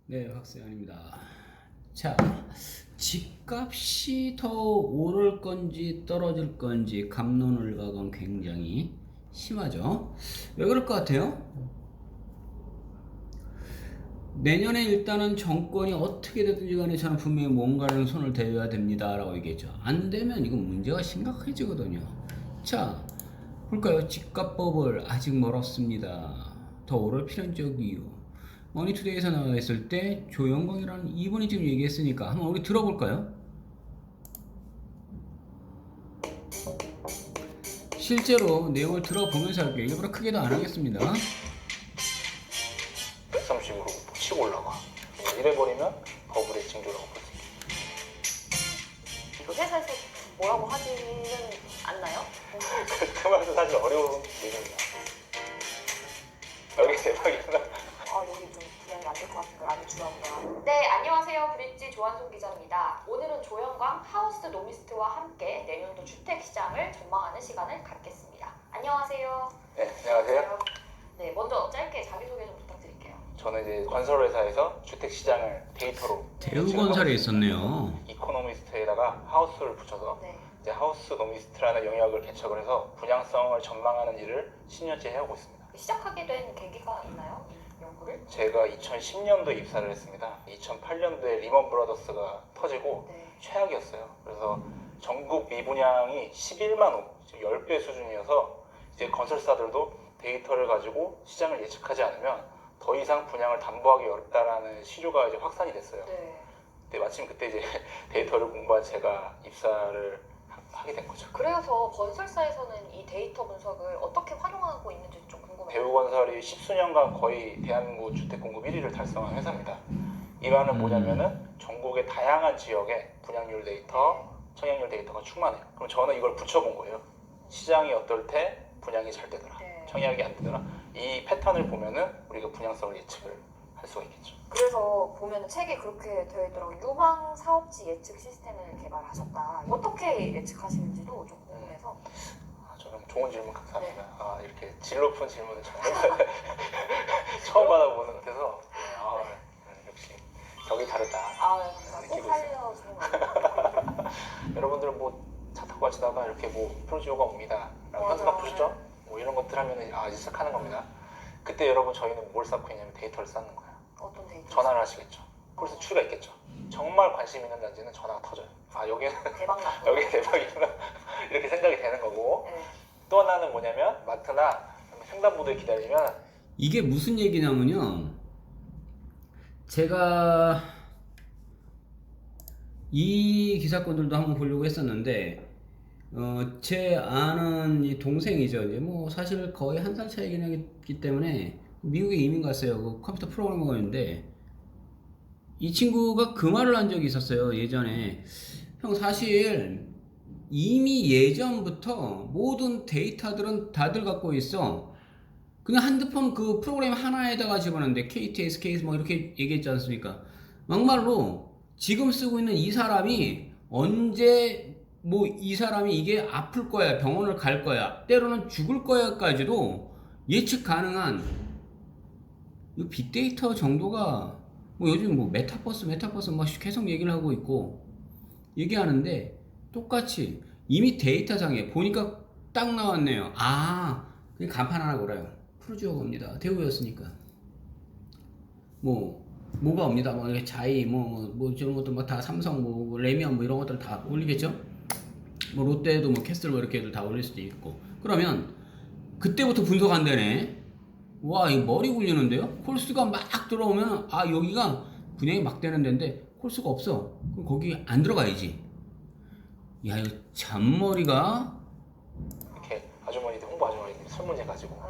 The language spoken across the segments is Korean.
네, 박세현입니다. 자, 집값이 더 오를 건지 떨어질 건지 갑론을박은 굉장히 심하죠. 왜 그럴 것 같아요? 내년에 일단은 정권이 어떻게 되든지 간에 저는 분명히 뭔가를 손을 대야 됩니다 라고 얘기했죠. 안 되면 이건 문제가 심각해지거든요. 자, 볼까요? 집값법을 아직 멀었습니다. 더 오를 필연적 이유. 머니투데이에서 나와 있을 때 조영광이라는 이분이 지금 얘기했으니까 한번 우리 들어볼까요? 실제로 내용을 들어보면서 할게요. 일부러 크게도 안 하겠습니다. 130으로 치고 올라가. 이래버리면 버블의 징조라고 볼 수 있겠죠. 이거 회사에서 뭐라고 하지는 않나요? 그 말도 사실 어려운 얘기입니다. 여기 대박이구나. 여기 좀 분양이 안 될 것 같은데 안에 주라고요. 네, 안녕하세요. 브릿지 조한송 기자입니다. 오늘은 조영광 하우스 노미스트와 함께 내년도 주택시장을 전망하는 시간을 갖겠습니다. 안녕하세요. 네, 안녕하세요. 네, 먼저 짧게 자기소개 좀 부탁드릴게요. 저는 이제 건설회사에서 주택시장을 데이터로 대우건설에 있었네요. 이코노미스트에다가 하우스를 붙여서 네. 이제 하우스 노미스트라는 영역을 개척을 해서 분양성을 전망하는 일을 10년째 해오고 있습니다. 시작하게 된 계기가 있나요? 이 연구를? 제가 2010년도에 입사를 했습니다. 2008년도에 리먼 브라더스가 터지고 네. 최악이었어요. 그래서 전국 미분양이 11만 호, 10배 수준이어서 이제 건설사들도 데이터를 가지고 시장을 예측하지 않으면 더 이상 분양을 담보하기 어렵다라는 시류가 이제 확산이 됐어요. 네. 근데 마침 그때 이제 데이터를 공부한 제가 입사를 하게 된 거죠. 그래서 건설사에서는 이 데이터 분석을 어떻게 활용하고 있는지 좀 궁금해요. 대우건설이 10수년간 거의 대한민국 주택공급 1위를 달성한 회사입니다. 이 말은 뭐냐면은 전국의 다양한 지역에 분양률 데이터, 청약률 데이터가 충만해요. 그럼 저는 이걸 붙여본 거예요. 시장이 어떨 때 분양이 잘 되더라, 네. 청약이 안 되더라. 이 패턴을 보면은 우리가 분양성을 예측을 할 수가 있겠죠. 그래서 보면 책에 그렇게 되어 있더라고요. 유망 사업지 예측 시스템을 개발하셨다. 어떻게 예측하시는지도 좀 궁금해서. 저는 좋은 질문 감사합니다. 네. 이렇게 질 높은 질문을 처음 받아보는 것 같아서 역시 격이 다르다. 꼭 느끼고 살려주는 거. 여러분들은 뭐 차 타고 가시다가 이렇게 뭐 프로지오가 옵니다. 현수 막 보셨죠? 뭐 이런 것들 하면은 이제 시작하는 겁니다. 그때 여러분 저희는 뭘 쌓고 있냐면 데이터를 쌓는 거예요. 어떤 데이터? 전화를 하시겠죠. 그래서 추리가 있겠죠. 정말 관심 있는 단지는 전화가 터져요. 여기는 대박 났고. 여기 대박이구나 이렇게 생각이 되는 거고. 네. 또 하나는 뭐냐면 마트나 횡단보도에 기다리면 이게 무슨 얘기냐면요. 제가 이 기사건들도 한번 보려고 했었는데 제 아는 이 동생이죠. 이제 뭐 사실 거의 한 살 차이긴 하기 때문에 미국에 이민 갔어요. 그 컴퓨터 프로그래머였는데 이 친구가 그 말을 한 적이 있었어요. 예전에 형 사실 이미 예전부터 모든 데이터들은 다들 갖고 있어. 그냥 핸드폰 그 프로그램 하나에다가 집어넣는데 KT, SK 뭐 이렇게 얘기했지 않습니까? 막말로 지금 쓰고 있는 이 사람이 언제 뭐 이 사람이 이게 아플 거야, 병원을 갈 거야, 때로는 죽을 거야까지도 예측 가능한 이 빅데이터 정도가 뭐 요즘 뭐 메타버스 막 계속 얘기를 하고 있고 얘기하는데 똑같이 이미 데이터상에 보니까 딱 나왔네요. 그냥 간판 하나 걸어요. 프로지오가 옵니다. 대우였으니까. 뭐가 옵니다. 뭐 이렇게 자이 뭐 저런 것들 뭐 다 삼성 뭐 레미안 뭐 이런 것들 다 올리겠죠. 뭐 롯데도 뭐 캐슬 뭐 이렇게들 다 올릴 수도 있고. 그러면 그때부터 분석 안 되네. 와, 이 머리 굴리는데요? 콜수가 막 들어오면 여기가 분양이 막 되는 데인데 콜수가 없어. 그럼 거기 안 들어가야지. 야, 이거 잔머리가 이렇게 아주머니들, 홍보 아주머니들 설문지 가지고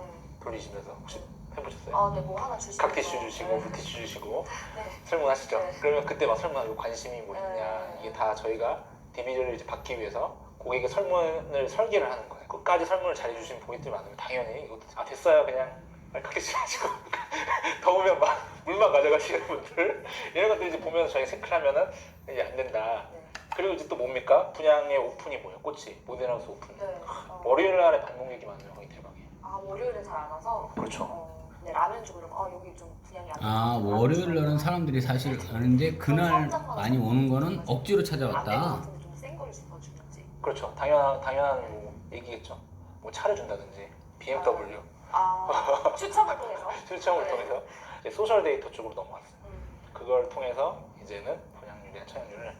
돌리시면서 혹시 해보셨어요? 네, 뭐 하나 주시고. 각티슈 주시고 후티슈 주시고 네. 설문하시죠. 네. 그러면 그때 막 설문하고 관심이 뭐 있냐, 이게 다 저희가 디비전을 이제 받기 위해서 고객의 설문을 설계를 하는 거예요. 끝까지 설문을 잘해주신 고객들 많으면 당연히 이것도 됐어요 그냥 각티슈 하시고 더우면 막 물만 가져가시는 분들 이런 것들 이제 보면서 저희가 체크를 하면은 이제 안 된다. 네. 그리고 이제 또 뭡니까? 분양의 오픈이 뭐예요? 꽃이 모델하우스 오픈. 네. 월요일 날에 방문객이 많으면 거의 대박이에요. 월요일에 잘 안 와서. 그렇죠. 근데 라면 주고 이러면 여기 좀 분양이 안 돼. 아, 월요일 날은 사람들이 사실 아는데 그날 많이 오는 거는 억지로 안 될 것 찾아왔다. 같은데 좀센 거를 주든지. 그렇죠. 당연한 뭐 얘기겠죠. 뭐 차를 준다든지 BMW 추첨을 통해서. 추첨을 네. 통해서 이제 소셜 데이터 쪽으로 넘어왔어요. 음. 그걸 통해서 이제는 분양률이나 차용률을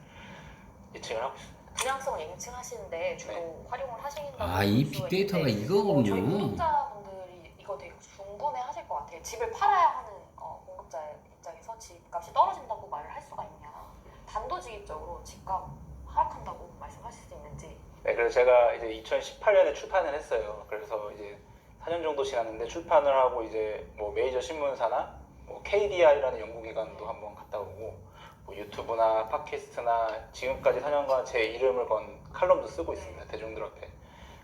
예측을 하고 있습니다. 분양성을 예측하시는데 주로 네. 활용을 하신다고 아, 이 볼 수가 빅데이터가 있는데, 저희 이거군요. 구독자분들이 이거 되게 궁금해하실 것 같아요. 집을 팔아야 하는 공급자 입장에서 집값이 떨어진다고 말을 할 수가 있냐, 단도직입적으로 집값 하락한다고 말씀하실 수 있는지. 네, 그래서 제가 이제 2018년에 출판을 했어요. 그래서 이제 4년 정도 지났는데 출판을 하고 이제 뭐 메이저 신문사나 뭐 KDI라는 연구기관도 한번 갔다 오고 뭐 유튜브나 팟캐스트나 지금까지 4년간 제 이름을 건 칼럼도 쓰고 있습니다. 대중들 앞에.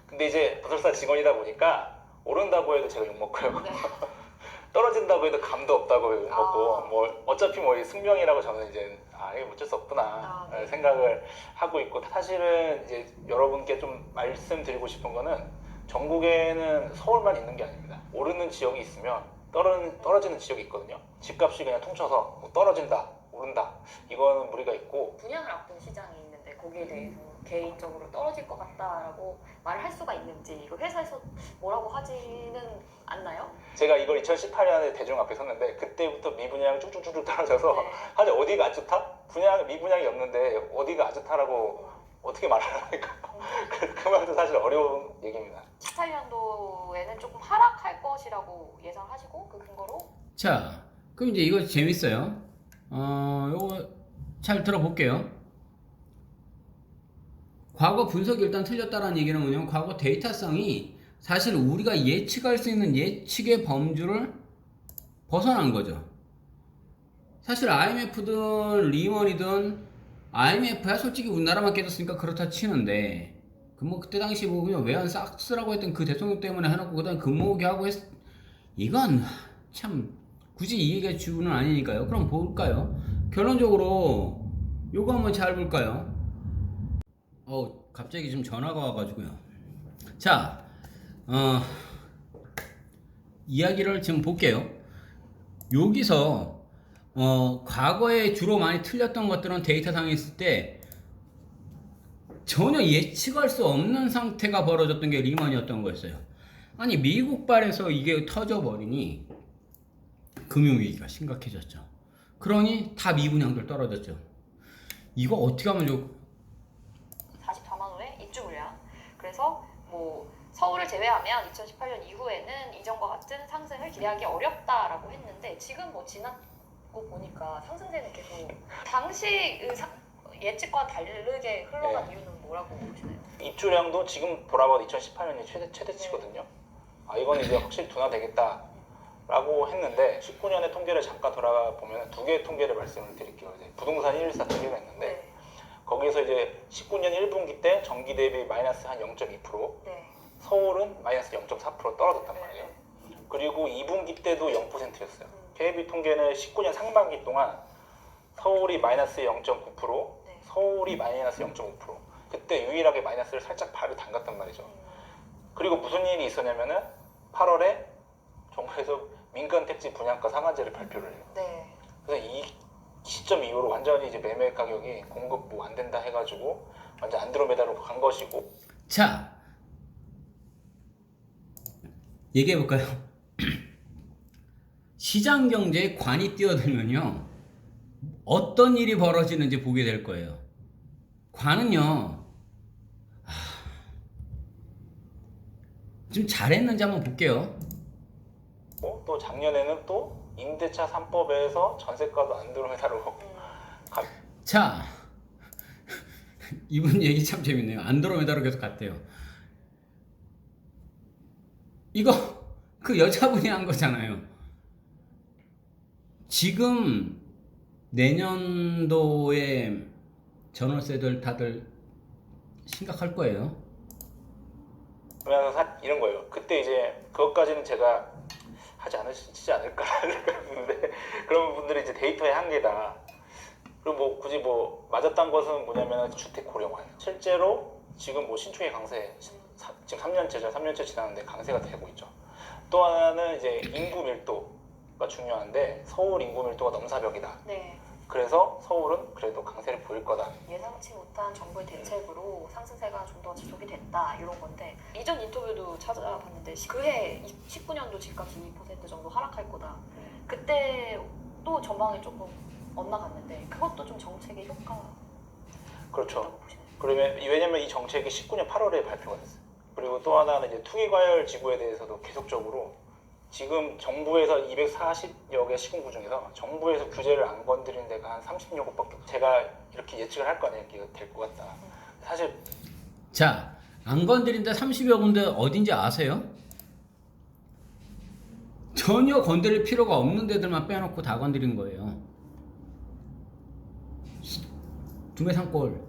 근데 이제 부설사 직원이다 보니까 오른다고 해도 제가 욕먹고요. 네. 떨어진다고 해도 감도 없다고 욕먹고 아. 뭐 어차피 뭐 숙명이라고 저는 이제 이게 어쩔 수 없구나 네. 생각을 하고 있고, 사실은 이제 여러분께 좀 말씀드리고 싶은 거는 전국에는 서울만 있는 게 아닙니다. 오르는 지역이 있으면 떨어지는 지역이 있거든요. 집값이 그냥 퉁쳐서 뭐 떨어진다, 오른다, 이거는 무리가 있고. 분양을 앞둔 시장이 있는데 거기에 대해서 개인적으로 떨어질 것 같다라고 말을 할 수가 있는지, 이거 회사에서 뭐라고 하지는 않나요? 제가 이걸 2018년에 대중 앞에 섰는데 그때부터 미분양이 쭉쭉쭉쭉 떨어져서 네. 사실 어디가 안 좋다? 미분양이 없는데 어디가 안 좋다라고 어떻게 말하니까 그 말도 사실 어려운 얘기입니다. 18년도에는 조금 하락할 것이라고 예상하시고 그 근거로 자, 그럼 이제 이거 재밌어요. 요거 잘 들어볼게요. 과거 분석이 일단 틀렸다라는 얘기는 뭐냐면 과거 데이터성이 사실 우리가 예측할 수 있는 예측의 범주를 벗어난 거죠. 사실 IMF든 리먼이든 IMF야 솔직히 우리나라만 깨졌으니까 그렇다 치는데 그 뭐 그때 당시 뭐 그냥 외환 싹스라고 했던 그 대통령 때문에 해놓고 그다음 금모으기 하고 이건 참 굳이 이 얘기가 주는 아니니까요. 그럼 볼까요? 결론적으로 요거 한번 잘 볼까요? 갑자기 좀 전화가 와가지고요. 자, 이야기를 지금 볼게요. 여기서 과거에 주로 많이 틀렸던 것들은 데이터상에 있을 때 전혀 예측할 수 없는 상태가 벌어졌던 게 리먼이었던 거였어요. 아니 미국발에서 이게 터져버리니 금융위기가 심각해졌죠. 그러니 다 미분양들 떨어졌죠. 이거 어떻게 하면 44만 호의 입주 물량. 그래서 뭐 서울을 제외하면 2018년 이후에는 이전과 같은 상승을 기대하기 어렵다라고 했는데, 지금 뭐 지나고 보니까 상승세는 계속 당시 예측과 다르게 흘러간 네. 이유는 뭐라고 보시나요? 입주량도 지금 돌아봐도 2018년이 최대치거든요. 이건 이제 확실히 둔화되겠다라고 했는데 19년의 통계를 잠깐 돌아보면 두 개의 통계를 말씀을 드릴게요. 이제 부동산 114 통계가 있는데 네. 거기에서 이제 19년 1분기 때 전기 대비 마이너스 한 0.2%, 네. 서울은 마이너스 0.4% 떨어졌단 네. 말이에요. 그리고 2분기 때도 0%였어요. KB 통계는 19년 상반기 동안 서울이 마이너스 0.9%, 네. 서울이 마이너스 0.5%. 그때 유일하게 마이너스를 살짝 발을 담갔단 말이죠. 그리고 무슨 일이 있었냐면은 8월에 정부에서 민간 택지 분양가 상한제를 발표를 해요. 네. 그래서 이 시점 이후로 완전히 이제 매매 가격이 공급 뭐 안 된다 해가지고 완전 안드로메다로 간 것이고. 자, 얘기해 볼까요? 시장 경제에 관이 뛰어들면요 어떤 일이 벌어지는지 보게 될 거예요. 관은요 좀 잘했는지 한번 볼게요. 또 작년에는 또 임대차 3법에서 전세가도 안드로메다로 자, 이분 얘기 참 재밌네요. 안드로메다로 계속 갔대요. 이거 그 여자분이 한 거잖아요. 지금 내년도에 전월세들 다들 심각할 거예요. 그러면서 이런 거예요. 그때 이제 그것까지는 제가 하지 않을까 생각했는데 그런 분들이 이제 데이터의 한계다. 그리고 뭐 굳이 뭐 맞았던 것은 뭐냐면 주택 고령화예요. 실제로 지금 뭐 신축의 강세 지금 3년째 지났는데 강세가 되고 있죠. 또 하나는 이제 인구 밀도. 인구가 중요한데 서울 인구 밀도가 넘사벽이다. 네. 그래서 서울은 그래도 강세를 보일 거다. 예상치 못한 정부의 대책으로 상승세가 좀 더 지속이 됐다 이런 건데 이전 인터뷰도 찾아봤는데 그해 19년도 집값이 2% 정도 하락할 거다. 그때 또 전망이 조금 엇나갔는데 그것도 좀 정책의 효과라고 그렇죠. 보시나요? 그러면 왜냐면 이 정책이 19년 8월에 발표가 됐어요. 그리고 또 하나는 이제 투기과열 지구에 대해서도 계속적으로 지금 정부에서 240여 개 시군구 중에서 정부에서 규제를 안 건드리는 데가 한 30여 곳밖에 없어요. 제가 이렇게 예측을 할 거 아니에요. 이게 될 것 같다. 사실 자, 안 건드린데 30여 군데 어딘지 아세요? 전혀 건드릴 필요가 없는 데들만 빼놓고 다 건드린 거예요. 두메산골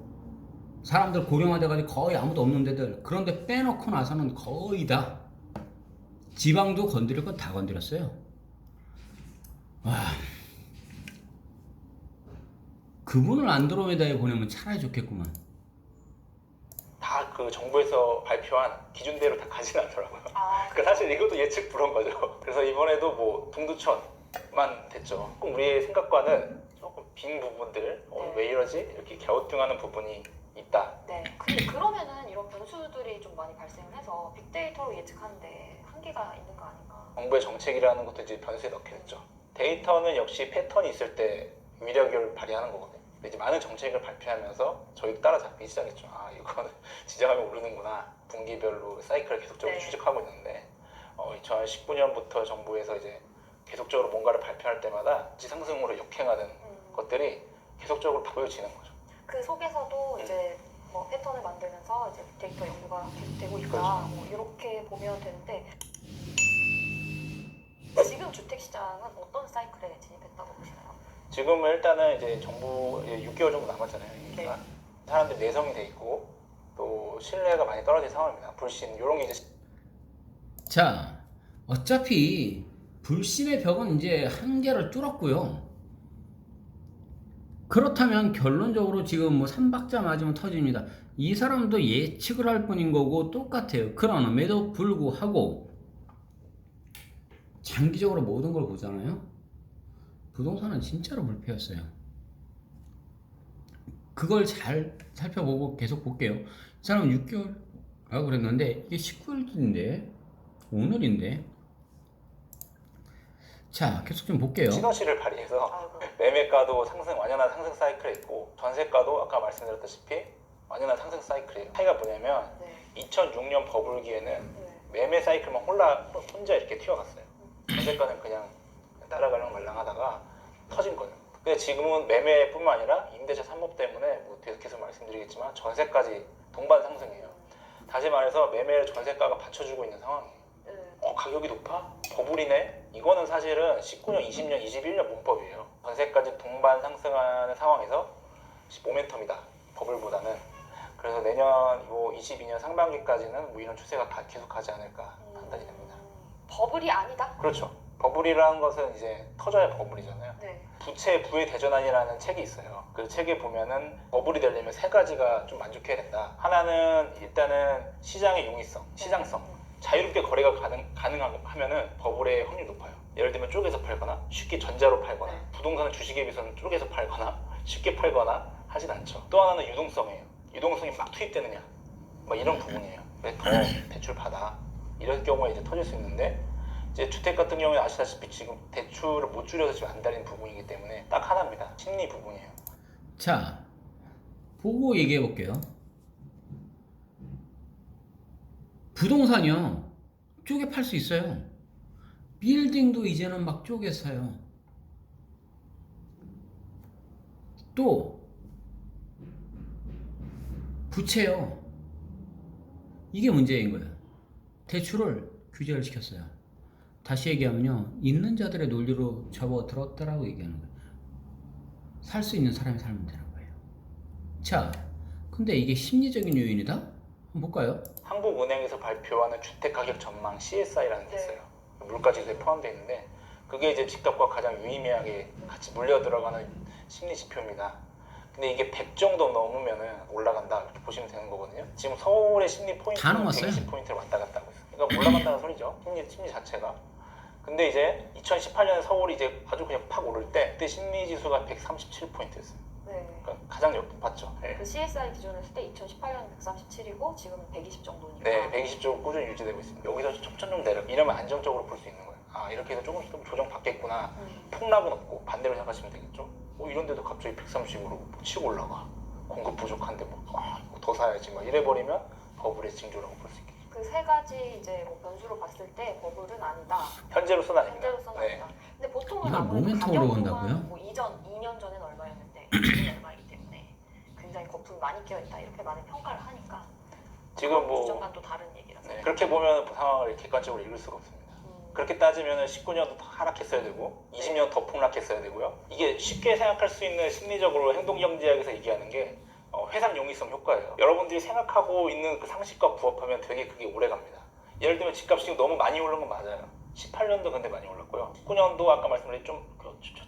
사람들 고령화돼가지고 거의 아무도 없는 데들 그런데 빼놓고 나서는 거의 다 지방도 건드릴 건 다 건드렸어요. 와, 그분을 안드로메다에 보내면 차라리 좋겠구만. 다 그 정부에서 발표한 기준대로 다 가지는 않더라고요. 그러니까 사실 이것도 예측 불허인 거죠. 그래서 이번에도 뭐 동두천만 됐죠. 조금 우리의 생각과는 조금 빈 부분들 왜 이러지? 이렇게 갸우뚱하는 부분이 있다. 네. 근데 그러면은 이런 변수들이 좀 많이 발생을 해서 빅데이터로 예측하는데 한계가 있는 거 아닌가? 정부의 정책이라는 것도 이제 변수에 넣게 됐죠. 데이터는 역시 패턴이 있을 때 위력을 발휘하는 거거든요. 근데 이제 많은 정책을 발표하면서 저희도 따라잡기 시작했죠. 아, 이거는 지정하면 오르는구나. 분기별로 사이클을 계속적으로 네. 추적하고 있는데 2019년부터 정부에서 이제 계속적으로 뭔가를 발표할 때마다 지상승으로 역행하는 것들이 계속적으로 보여지는 거죠. 그 속에서도 이제 뭐 패턴을 만들면서 이제 빅데이터 연구가 계속되고 있다. 그렇죠. 뭐 이렇게 보면 되는데 지금 주택 시장은 어떤 사이클에 진입했다고 보시나요? 지금은 일단은 이제 정부 6개월 정도 남았잖아요. 임기가. 네. 사람들이 내성이 돼 있고 또 신뢰가 많이 떨어진 상황입니다. 불신 이런 게 이제 자, 어차피 불신의 벽은 이제 한계를 뚫었고요. 그렇다면 결론적으로 지금 뭐 3박자 맞으면 터집니다. 이 사람도 예측을 할 뿐인 거고 똑같아요. 그럼에도 불구하고 장기적으로 모든 걸 보잖아요. 부동산은 진짜로 불패였어요. 그걸 잘 살펴보고 계속 볼게요. 이 사람은 6개월이라고 그랬는데 이게 19일인데 오늘인데 자 계속 좀 볼게요. 시너지를 발휘해서 아이고. 매매가도 완연한 상승 사이클에 있고 전세가도 아까 말씀드렸다시피 완연한 상승 사이클이에요. 차이가 뭐냐면 네. 2006년 버블기에는 네. 매매 사이클만 혼자 이렇게 튀어갔어요. 전세가는 그냥 따라가려고 말랑하다가 터진 거예요. 근데 지금은 매매뿐만 아니라 임대차 3법 때문에 뭐 계속 말씀드리겠지만 전세까지 동반 상승이에요. 다시 말해서 매매를 전세가가 받쳐주고 있는 상황이에요. 네. 가격이 높아? 버블이네? 이거는 사실은 19년, 20년, 21년 문법이에요. 전세까지 동반 상승하는 상황에서 모멘텀이다. 버블보다는. 그래서 내년 뭐 22년 상반기까지는 뭐 이런 추세가 계속 가지 않을까 판단이 됩니다. 버블이 아니다? 그렇죠. 버블이라는 것은 이제 터져야 버블이잖아요. 네. 부채 부의 대전환이라는 책이 있어요. 그 책에 보면은 버블이 되려면 세 가지가 좀 만족해야 된다. 하나는 일단은 시장의 용이성, 시장성. 자유롭게 거래가 가능하면은 버블의 확률이 높아요. 예를 들면 쪼개서 팔거나 쉽게 전자로 팔거나 부동산은 주식에 비해서는 쪼개서 팔거나 쉽게 팔거나 하진 않죠. 또 하나는 유동성이에요. 유동성이 막 투입되느냐 뭐 이런 부분이에요. 왜 더 대출 받아 이런 경우에 이제 터질 수 있는데 이제 주택 같은 경우에 아시다시피 지금 대출을 못 줄여서 지금 안 달리는 부분이기 때문에 딱 하나입니다. 심리 부분이에요. 자, 보고 얘기해 볼게요. 부동산이요. 쪼개 팔 수 있어요. 빌딩도 이제는 막 쪼개 사요. 또 부채요. 이게 문제인 거예요. 대출을 규제를 시켰어요. 다시 얘기하면요. 있는 자들의 논리로 접어들었다라고 얘기하는 거예요. 살 수 있는 사람이 살면 되는 거예요. 자, 근데 이게 심리적인 요인이다? 한번 볼까요? 한국은행에서 발표하는 주택가격 전망 CSI라는 게 네. 있어요. 물가지수에 포함되어 있는데 그게 이제 집값과 가장 유의미하게 같이 물려 들어가는 심리 지표입니다. 근데 이게 100 정도 넘으면은 올라간다 이렇게 보시면 되는 거거든요. 지금 서울의 심리 다 포인트는 넘었어요. 120포인트를 왔다 갔다 하고 있어요. 그러니까 올라간다는 소리죠. 심리 자체가. 근데 이제 2018년 서울이 이제 아주 그냥 팍 오를 때 그때 심리 지수가 137포인트였어요. 네. 그러니까 가장 높았죠. 네. 그 CSI 기준으로 했을 때 2018년 137이고 지금은 120 정도니까. 네, 120쪽 꾸준히 유지되고 있습니다. 여기서 점점 내려 이러면 안정적으로 볼 수 있는 거예요. 아, 이렇게 해서 조금씩 좀 조정 받겠구나. 폭락은 없고 반대로 생각하시면 되겠죠. 이런 데도 갑자기 130으로 치고 올라가. 공급 부족한데 더 사야지 막 이래버리면 버블의 징조라고 볼 수 있겠죠. 그 세 가지 이제 뭐 변수로 봤을 때 버블은 아니다. 현재로서는 아닙니다. 현재로서는 네. 아니다. 근데 보통은 이걸 아무래도 모멘텀으로 가격 본다고요? 또한 뭐 2년 전에는 얼마였는데 지금은 얼마이기 때문에 굉장히 거품이 많이 끼어있다 이렇게 많은 평가를 하니까 지금 뭐 주전과는 또 다른 얘기라서. 네, 그렇게 보면 상황을 객관적으로 읽을 수가 없습니다. 그렇게 따지면 19년도 더 하락했어야 되고 20년 더 폭락했어야 되고요. 이게 쉽게 생각할 수 있는 심리적으로 행동경제학에서 얘기하는 게 회상 용이성 효과예요. 여러분들이 생각하고 있는 그 상식과 부합하면 되게 그게 오래 갑니다. 예를 들면 집값이 지금 너무 많이 오른 건 맞아요. 18년도 근데 많이 올랐고요. 19년도 아까 말씀드린 좀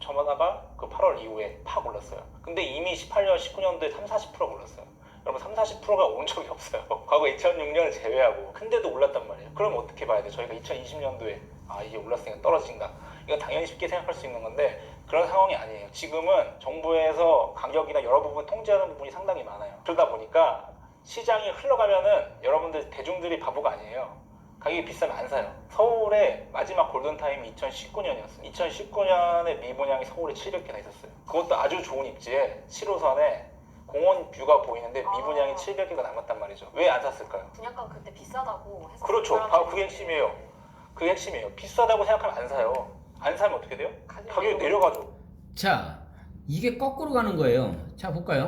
저마다가 그 8월 이후에 팍 올랐어요. 근데 이미 18년, 19년도에 30-40%가 올랐어요. 여러분 30-40%가 온 적이 없어요. 과거 2006년을 제외하고. 근데도 올랐단 말이에요. 그럼 어떻게 봐야 돼? 저희가 2020년도에 이게 올랐으니까 떨어진다. 이건 당연히 쉽게 생각할 수 있는 건데 그런 상황이 아니에요. 지금은 정부에서 가격이나 여러 부분 통제하는 부분이 상당히 많아요. 그러다 보니까 시장이 흘러가면은 여러분들 대중들이 바보가 아니에요. 가격이 비싸면 안 사요. 서울의 마지막 골든타임이 2019년이었어요. 2019년에 미분양이 서울에 700개나 있었어요. 그것도 아주 좋은 입지에 7호선에 공원 뷰가 보이는데 미분양이 700개가 남았단 말이죠. 왜 안 샀을까요? 분양가 그때 비싸다고 해서. 그렇죠. 바로 그게 핵심이에요. 그게 핵심이에요. 비싸다고 생각하면 안 사요. 안 사면 어떻게 돼요? 가격이 내려가죠. 자, 이게 거꾸로 가는 거예요. 자, 볼까요?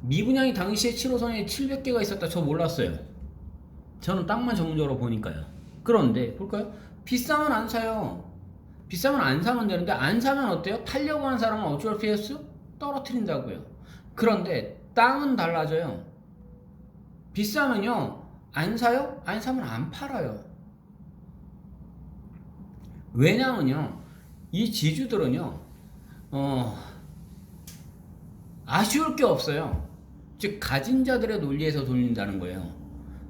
미분양이 당시에 7호선에 700개가 있었다. 저 몰랐어요. 저는 땅만 전문적으로 보니까요. 그런데 볼까요? 비싸면 안 사요. 비싸면 안 사면 되는데 안 사면 어때요? 팔려고 하는 사람은 어쩔 피했어? 떨어뜨린다고요. 그런데 땅은 달라져요. 비싸면요 안 사요? 안 사면 안 팔아요. 왜냐면요 이 지주들은요 아쉬울 게 없어요. 즉 가진 자들의 논리에서 돌린다는 거예요.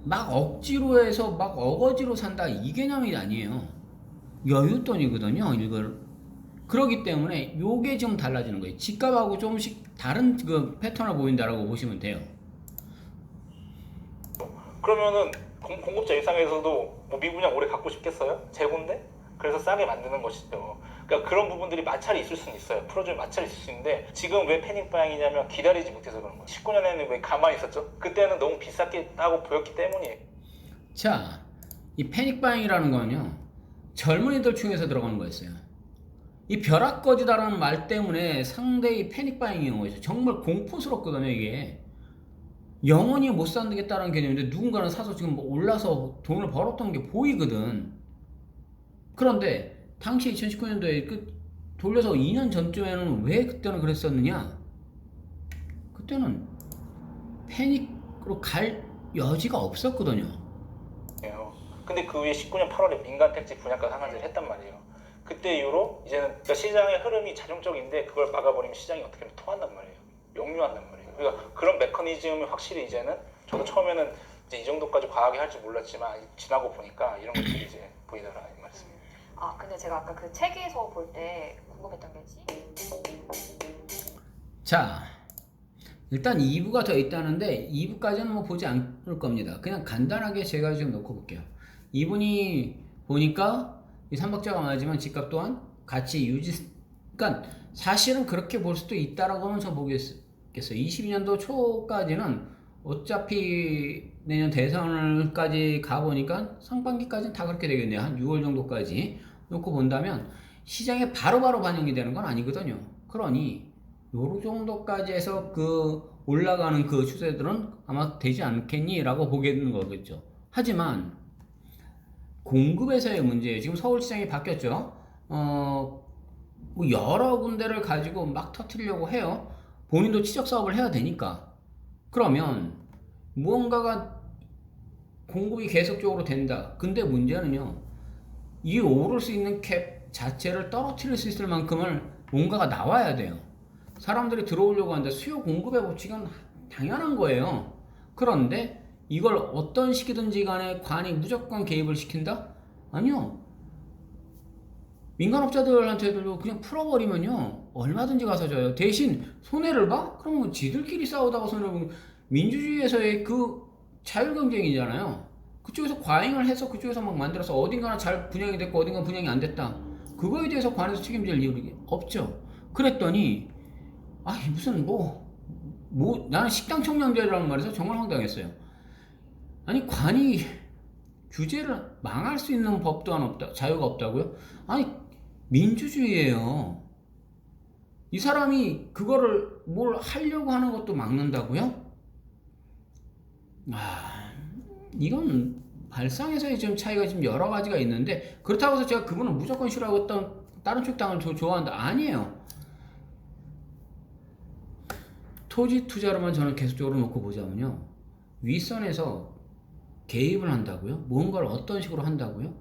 막 억지로 해서 막 어거지로 산다 이 개념이 아니에요. 여윳돈이거든요 이걸. 그렇기 때문에 요게 좀 달라지는 거예요. 집값하고 조금씩 다른 그 패턴을 보인다라고 보시면 돼요. 그러면은 공급자 입장에서도 뭐 미분양 오래 갖고 싶겠어요? 재고인데? 그래서 싸게 만드는 것이죠. 그러니까 그런 부분들이 마찰이 있을 수는 있어요. 풀어주면 마찰이 있을 수 있는데 지금 왜 패닉 바잉이냐면 기다리지 못해서 그런 거예요. 19년에는 왜 가만히 있었죠? 그때는 너무 비쌌다고 보였기 때문이에요. 자, 이 패닉 바잉이라는 거는요 젊은이들 중에서 들어가는 거였어요. 이 벼락거지다라는 말 때문에 상대히 패닉 바잉이 온 거죠. 정말 공포스럽거든요 이게. 영원히 못 산다겠다는 개념인데 누군가는 사서 지금 뭐 올라서 돈을 벌었던 게 보이거든. 그런데 당시 2019년도에 돌려서 2년 전쯤에는 왜 그때는 그랬었느냐? 그때는 패닉으로 갈 여지가 없었거든요. 근데 그 후에 19년 8월에 민간 택지 분양가 상한제를 했단 말이에요. 그때 이후로 이제는 그러니까 시장의 흐름이 자동적인데 그걸 막아버리면 시장이 어떻게 보면 토한단 말이에요. 역류한단 말이에요. 그러니까 그런 메커니즘이 확실히 이제는 저도 처음에는 이제 이 정도까지 과하게 할 줄 몰랐지만 지나고 보니까 이런 것들이 이제 보이더라 이 말씀입니다. 근데 제가 아까 그 책에서 볼 때 궁금했던 게 자, 일단 2부가 더 있다는데 2부까지는 뭐 보지 않을 겁니다. 그냥 간단하게 제가 좀 놓고 볼게요. 이분이 보니까 이 삼박자가 많아지만 집값 또한 같이 유지. 그러니까 사실은 그렇게 볼 수도 있다라고는 저 보겠어요. 22년도 초까지는 어차피 내년 대선을까지 가보니까 상반기까지는 다 그렇게 되겠네요. 한 6월 정도까지 놓고 본다면 시장에 바로바로 반영이 되는 건 아니거든요. 그러니 요 정도까지 해서 그 올라가는 그 추세들은 아마 되지 않겠니? 라고 보겠는 거겠죠. 하지만 공급에서의 문제예요. 지금 서울시장이 바뀌었죠. 뭐 여러 군데를 가지고 막 터뜨리려고 해요. 본인도 치적 사업을 해야 되니까. 그러면 무언가가 공급이 계속적으로 된다. 근데 문제는요. 이 오를 수 있는 캡 자체를 떨어뜨릴 수 있을 만큼을 뭔가가 나와야 돼요. 사람들이 들어오려고 하는데 수요 공급의 법칙은 당연한 거예요. 그런데 이걸 어떤 식이든지 간에 관이 무조건 개입을 시킨다? 아니요. 민간업자들한테도 그냥 풀어버리면요 얼마든지 가서 져요. 대신 손해를 봐? 그러면 지들끼리 싸우다가 손해를 보면 민주주의에서의 그 자율경쟁이잖아요. 그쪽에서 과잉을 해서 그쪽에서 막 만들어서 어딘가는 잘 분양이 됐고 어딘가는 분양이 안 됐다. 그거에 대해서 관에서 책임질 이유가 없죠. 그랬더니 무슨 나는 식당 청량제라는 말에서 정말 황당했어요. 아니 관이 규제를 망할 수 있는 법도 안 없다, 자유가 없다고요? 아니 민주주의예요. 이 사람이 그거를 뭘 하려고 하는 것도 막는다고요? 이건 발상에서의 좀 차이가 지금 여러 가지가 있는데 그렇다고 해서 제가 그분은 무조건 싫어하고 다른 쪽 당을 좋아한다 아니에요. 토지 투자로만 저는 계속적으로 놓고 보자면요 윗선에서 개입을 한다고요? 뭔가를 어떤 식으로 한다고요?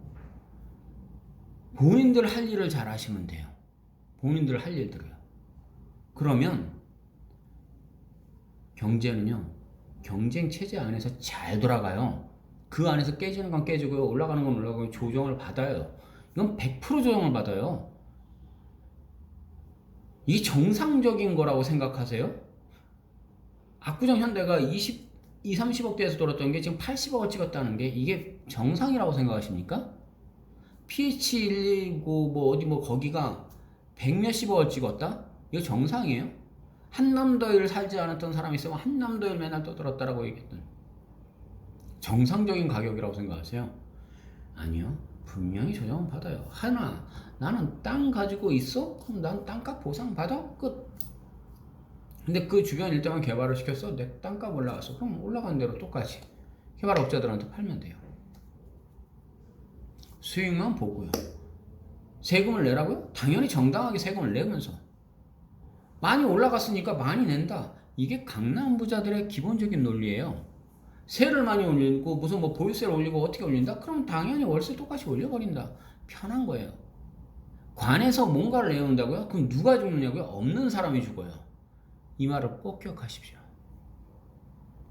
본인들 할 일을 잘 하시면 돼요. 본인들 할 일들을요. 그러면 경제는요 경쟁 체제 안에서 잘 돌아가요. 그 안에서 깨지는 건 깨지고요 올라가는 건 올라가고 조정을 받아요. 이건 100% 조정을 받아요. 이게 정상적인 거라고 생각하세요? 압구정 현대가 30억대에서 돌았던 게 지금 80억을 찍었다는 게 이게 정상이라고 생각하십니까? PH119 거기가 100몇십억을 찍었다? 이거 정상이에요? 한남더일 살지 않았던 사람이 있으면 한남더일 맨날 떠들었다라고 얘기했던 정상적인 가격이라고 생각하세요? 아니요. 분명히 조정은 받아요. 나는 땅 가지고 있어? 그럼 난 땅값 보상 받아? 끝. 근데 그 주변 일대만 개발을 시켰어. 내 땅값 올라갔어. 그럼 올라간 대로 똑같이 개발업자들한테 팔면 돼요. 수익만 보고요. 세금을 내라고요? 당연히 정당하게 세금을 내면서 많이 올라갔으니까 많이 낸다. 이게 강남 부자들의 기본적인 논리예요. 세를 많이 올리고 무슨 보유세를 올리고 어떻게 올린다? 그럼 당연히 월세 똑같이 올려버린다. 편한 거예요. 관에서 뭔가를 내놓는다고요? 그럼 누가 죽느냐고요? 없는 사람이 죽어요. 이 말을 꼭 기억하십시오.